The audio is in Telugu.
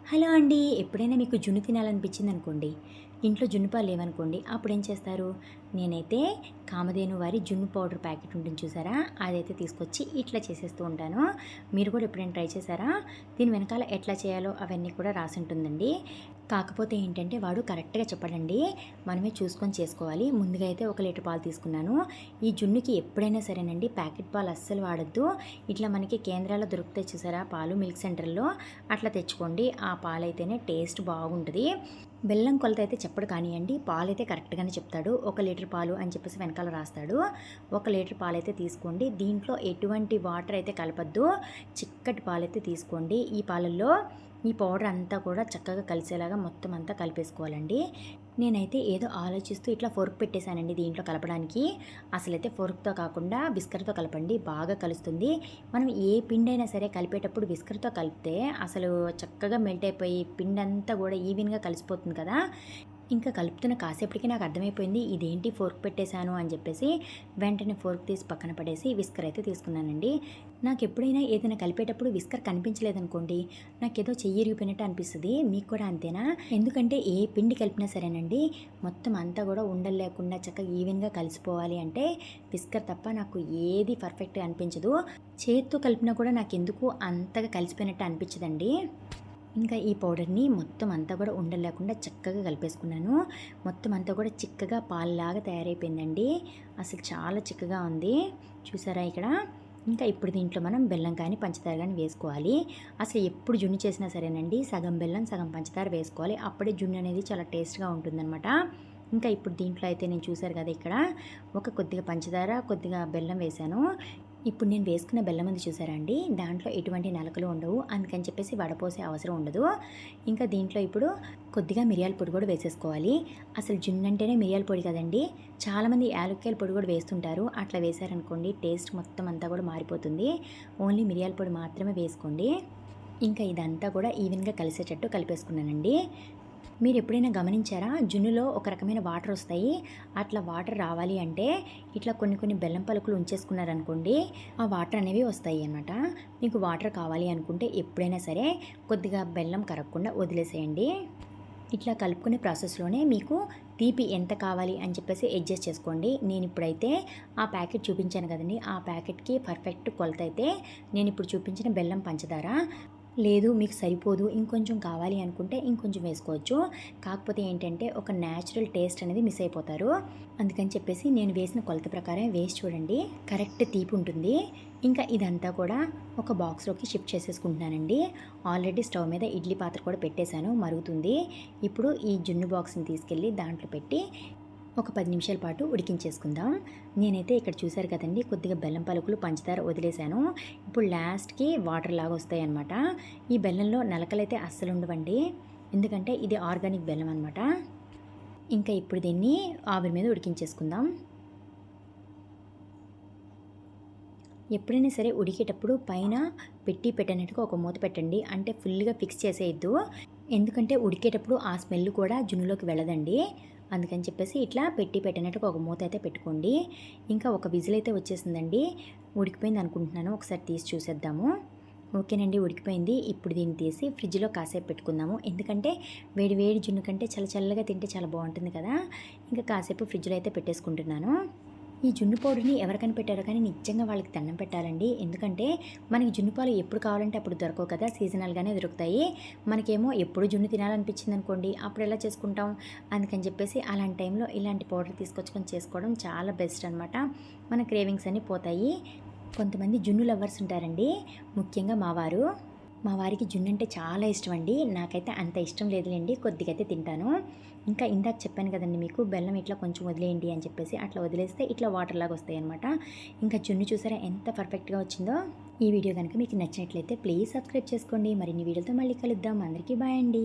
హలో అండి. ఎప్పుడైనా మీకు జున్ను తినాలనిపించిందనుకోండి, ఇంట్లో జున్ను పాలు లేవనుకోండి, అప్పుడేం చేస్తారు? నేనైతే కామధేను వారి జున్ను పౌడర్ ప్యాకెట్ ఉంటుంది చూసారా? అదైతే తీసుకొచ్చి ఇట్లా చేసేస్తూ ఉంటాను. మీరు కూడా ఎప్పుడైనా ట్రై చేశారా? దీని వెనకాల ఎట్లా చేయాలో అవన్నీ కూడా రాసుంటుందండి. కాకపోతే ఏంటంటే వాడు కరెక్ట్‌గా చెప్పడండి. మనమే చూసుకొని చేసుకోవాలి. ముందుగా అయితే 1 లీటర్ పాలు తీసుకున్నాను. ఈ జున్నుకి ఎప్పుడైనా సరేనండి ప్యాకెట్ పాలు అస్సలు వాడొద్దు. ఇట్లా మనకి కేంద్రాల్లో దొరుకుతాయి చూసారా పాలు మిల్క్ సెంటర్‌లో అట్లా తెచ్చుకోండి. ఆ పాలైతేనే టేస్ట్ బాగుంటది. బెల్లం కొలత అయితే చెప్పడు కానియండి, పాలైతే కరెక్ట్‌గానే చెప్తాడు. 1 లీటర్ పాలు అని చెప్పేసి వెనకాల రాస్తాడు. 1 లీటర్ పాలైతే తీసుకోండి. దీంట్లో ఎటువంటి వాటర్ అయితే కలపొద్దు. చిక్కటి పాలైతే తీసుకోండి. ఈ పాలల్లో ఈ పౌడర్ అంతా కూడా చక్కగా కలిసేలాగా మొత్తం అంతా కలిపేసుకోవాలండి. నేనైతే ఏదో ఆలోచిస్తూ ఇట్లా ఫోర్క్ పెట్టేశానండి దీంట్లో కలపడానికి. అసలైతే ఫోర్క్‌తో కాకుండా విస్కర్‌తో కలపండి, బాగా కలుస్తుంది. మనం ఏ పిండైనా సరే కలిపేటప్పుడు విస్కర్‌తో కలిపితే అసలు చక్కగా మెల్ట్ అయిపోయి పిండంతా కూడా ఈవెన్‌గా కలిసిపోతుంది కదా! ఇంకా కలుపుతున్న కాసేపటికి నాకు అర్థమైపోయింది ఇదేంటి ఫోర్క్ పెట్టేశాను అని చెప్పేసి వెంటనే ఫోర్క్ తీసి పక్కన పడేసి విస్కర్ అయితే తీసుకున్నానండి. నాకు ఎప్పుడైనా ఏదైనా కలిపేటప్పుడు విస్కర్ కనిపించలేదనుకోండి, నాకేదో చెయ్యి ఇరిగిపోయినట్టు అనిపిస్తుంది. మీకు కూడా అంతేనా? ఎందుకంటే ఏ పిండి కలిపినా సరేనండి, మొత్తం అంతా కూడా ఉండలు లేకుండా చక్కగా ఈవెన్గా కలిసిపోవాలి అంటే విస్కర్ తప్ప నాకు ఏది పర్ఫెక్ట్గా అనిపించదు. చేత్తో కలిపినా కూడా నాకు ఎందుకు అంతగా కలిసిపోయినట్టు అనిపించదండి. ఇంకా ఈ పౌడర్‌ని మొత్తం అంతా కూడా ఉండలు లేకుండా చక్కగా కలిపేసుకున్నాను. మొత్తం అంతా కూడా చిక్కగా పాలులాగా తయారైపోయిందండి. అసలు చాలా చిక్కగా ఉంది. చూసారా ఇక్కడ? ఇంకా ఇప్పుడు దీంట్లో మనం బెల్లం కానీ, పంచదార గాని వేసుకోవాలి. అసలు ఎప్పుడు జున్ను చేసినా సరేనండి, సగం బెల్లం, సగం పంచదార వేసుకోవాలి. అప్పుడే జున్ను అనేది చాలా టేస్ట్‌గా ఉంటుందనమాట. ఇంకా ఇప్పుడు దీంట్లో అయితే నేను చూసారు కదా ఇక్కడ, కొద్దిగా పంచదార, కొద్దిగా బెల్లం వేశాను. ఇప్పుడు నేను వేసుకున్న బెల్లం ఉంది చూసారా అండి, దాంట్లో ఎటువంటి నలకలు ఉండవు. అందుకని చెప్పేసి వడపోసే అవసరం ఉండదు. ఇంకా దీంట్లో ఇప్పుడు కొద్దిగా మిరియాల పొడి కూడా వేసేసుకోవాలి. అసలు జున్ను అంటేనే మిరియాల పొడి కదండి. చాలామంది యాలక్కాయల పొడి కూడా వేస్తుంటారు. అట్లా వేశారనుకోండి టేస్ట్ మొత్తం అంతా కూడా మారిపోతుంది. ఓన్లీ మిరియాల పొడి మాత్రమే వేసుకోండి. ఇంకా ఇదంతా కూడా ఈవెన్‌గా కలిసేటట్టు కలిపేసుకున్నానండి. మీరు ఎప్పుడైనా గమనించారా? జున్నులో ఒక రకమైన వాటర్ వస్తాయి. అట్లా వాటర్ రావాలి అంటే ఇట్లా కొన్ని బెల్లం పలుకులు ఉంచేసుకున్నారనుకోండి, ఆ వాటర్ అనేవి వస్తాయి అన్నమాట. మీకు వాటర్ కావాలి అనుకుంటే ఎప్పుడైనా సరే కొద్దిగా బెల్లం కరగకుండా వదిలేసేయండి. ఇట్లా కలుపుకునే ప్రాసెస్‌లోనే మీకు తీపి ఎంత కావాలి అని చెప్పేసి అడ్జస్ట్ చేసుకోండి. నేనిప్పుడైతే ఆ ప్యాకెట్ చూపించాను కదండీ! ఆ ప్యాకెట్‌కి పర్ఫెక్ట్ కొలతైతే నేనిప్పుడు చూపించిన బెల్లం, పంచదార. లేదు మీకు సరిపోదు ఇంకొంచెం కావాలి అనుకుంటే ఇంకొంచెం వేసుకోవచ్చు. కాకపోతే ఏంటంటే ఒక న్యాచురల్ టేస్ట్ అనేది మిస్ అయిపోతారు. అందుకని చెప్పేసి నేను వేసిన కొలత ప్రకారం వేసి చూడండి. కరెక్ట్ తీపి ఉంటుంది. ఇంకా ఇదంతా కూడా ఒక బాక్స్‌లోకి షిఫ్ట్ చేసేసుకుంటున్నానండి. ఆల్రెడీ స్టవ్ మీద ఇడ్లీ పాత్ర కూడా పెట్టేశాను, మరుగుతుంది. ఇప్పుడు ఈ జున్ను బాక్స్‌ని తీసుకెళ్ళి దాంట్లో పెట్టి ఒక 10 నిమిషాల పాటు ఉడికించేసుకుందాం. నేనైతే ఇక్కడ చూసారు కదండీ, కొద్దిగా బెల్లం పలుకులు, పంచదార వదిలేశాను. ఇప్పుడు లాస్ట్‌కి వాటర్ లాగా వస్తాయన్నమాట. ఈ బెల్లంలో నలకలైతే అస్సలు ఉండవండి. ఎందుకంటే ఇది ఆర్గానిక్ బెల్లం అనమాట. ఇంకా ఇప్పుడు దీన్ని ఆవిరి మీద ఉడికించేసుకుందాం. ఎప్పుడైనా సరే ఉడికేటప్పుడు పైన పెట్టినట్టుగా ఒక మూత పెట్టండి. అంటే ఫుల్‌గా ఫిక్స్ చేసేయొద్దు. ఎందుకంటే ఉడికేటప్పుడు ఆ స్మెల్ కూడా జున్నులోకి వెళ్ళదండి. అందుకని చెప్పేసి ఇట్లా పెట్టినట్టుగా ఒక మూత అయితే పెట్టుకోండి. ఇంకా ఒక విజిల్ అయితే వచ్చేసిందండి. ఉడికిపోయింది అనుకుంటున్నాను. ఒకసారి తీసి చూసేద్దాము. ఓకేనండి, ఉడికిపోయింది. ఇప్పుడు దీన్ని తీసి ఫ్రిడ్జ్‌లో కాసేపు పెట్టుకుందాము. ఎందుకంటే వేడి వేడి జున్ను కంటే చల్లగా తింటే చాలా బాగుంటుంది కదా! ఇంకా కాసేపు ఫ్రిడ్జ్‌లో అయితే పెట్టేసుకుంటున్నాను. ఈ జున్ను పౌడర్‌ని ఎవరు కనిపెట్టారో కానీ నిజంగా వాళ్ళకి దండం పెట్టాలండి. ఎందుకంటే మనకి జున్ను పాలు ఎప్పుడు కావాలంటే అప్పుడు దొరకవు కదా! సీజనల్‌గానే దొరుకుతాయి. మనకేమో ఎప్పుడు జున్ను తినాలనిపించిందనుకోండి, అప్పుడు ఎలా చేసుకుంటాం? అందుకని చెప్పేసి అలాంటి టైంలో ఇలాంటి పౌడర్ తీసుకొచ్చుకొని చేసుకోవడం చాలా బెస్ట్ అనమాట. మన క్రేవింగ్స్ అన్నీ పోతాయి. కొంతమంది జున్ను లవర్స్ ఉంటారండి. ముఖ్యంగా మా వారికి జున్ను అంటే చాలా ఇష్టం అండి. నాకైతే అంత ఇష్టం లేదులేండి, కొద్దిగా అయితే తింటాను. ఇంకా ఇందాక చెప్పాను కదండి మీకు బెల్లం ఇట్లా కొంచెం వదిలేయండి అని చెప్పేసి, అట్లా వదిలేస్తే ఇట్లా వాటర్ లాగా వస్తాయన్నమాట. ఇంకా జున్ను చూసారా ఎంత పర్ఫెక్ట్‌గా వచ్చిందో. ఈ వీడియో కనుక మీకు నచ్చినట్లయితే ప్లీజ్ సబ్స్క్రైబ్ చేసుకోండి. మరిన్ని వీడియోలతో మళ్ళీ కలుద్దాం. అందరికీ బాయ్ అండి.